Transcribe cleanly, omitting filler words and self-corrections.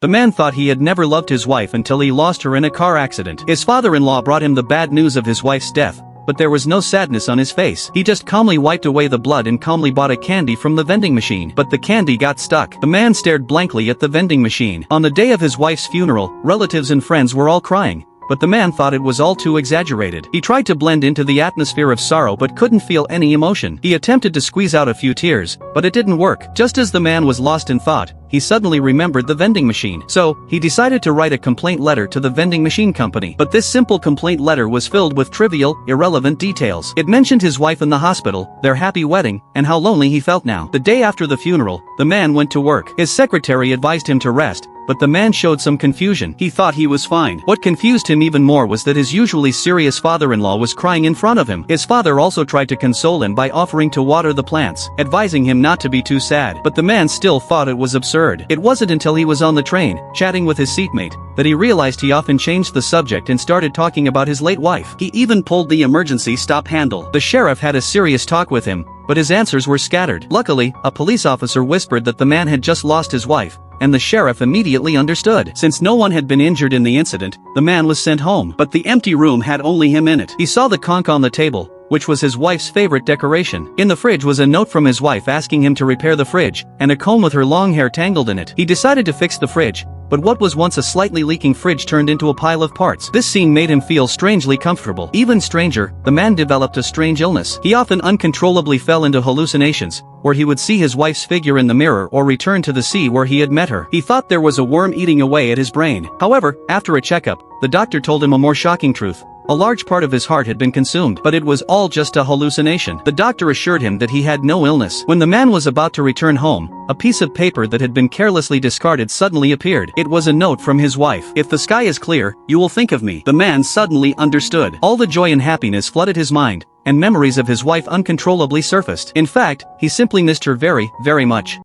The man thought he had never loved his wife until he lost her in a car accident. His father-in-law brought him the bad news of his wife's death, but there was no sadness on his face. He just calmly wiped away the blood and calmly bought a candy from the vending machine. But the candy got stuck. The man stared blankly at the vending machine. On the day of his wife's funeral, relatives and friends were all crying, but the man thought it was all too exaggerated. He tried to blend into the atmosphere of sorrow but couldn't feel any emotion. He attempted to squeeze out a few tears, but it didn't work. Just as the man was lost in thought, he suddenly remembered the vending machine. So, he decided to write a complaint letter to the vending machine company. But this simple complaint letter was filled with trivial, irrelevant details. It mentioned his wife in the hospital, their happy wedding, and how lonely he felt now. The day after the funeral, the man went to work. His secretary advised him to rest, but the man showed some confusion. He thought he was fine. What confused him even more was that his usually serious father-in-law was crying in front of him. His father also tried to console him by offering to water the plants, advising him not to be too sad. But the man still thought it was absurd. It wasn't until he was on the train, chatting with his seatmate, that he realized he often changed the subject and started talking about his late wife. He even pulled the emergency stop handle. The sheriff had a serious talk with him, but his answers were scattered. Luckily, a police officer whispered that the man had just lost his wife, and the sheriff immediately understood. Since no one had been injured in the incident, the man was sent home. But the empty room had only him in it. He saw the conch on the table, which was his wife's favorite decoration. In the fridge was a note from his wife asking him to repair the fridge, and a comb with her long hair tangled in it. He decided to fix the fridge, but what was once a slightly leaking fridge turned into a pile of parts. This scene made him feel strangely comfortable. Even stranger, the man developed a strange illness. He often uncontrollably fell into hallucinations, where he would see his wife's figure in the mirror or return to the sea where he had met her. He thought there was a worm eating away at his brain. However, after a checkup, the doctor told him a more shocking truth. A large part of his heart had been consumed, but it was all just a hallucination. The doctor assured him that he had no illness. When the man was about to return home, a piece of paper that had been carelessly discarded suddenly appeared. It was a note from his wife. "If the sky is clear, you will think of me." The man suddenly understood. All the joy and happiness flooded his mind, and memories of his wife uncontrollably surfaced. In fact, he simply missed her very, very much.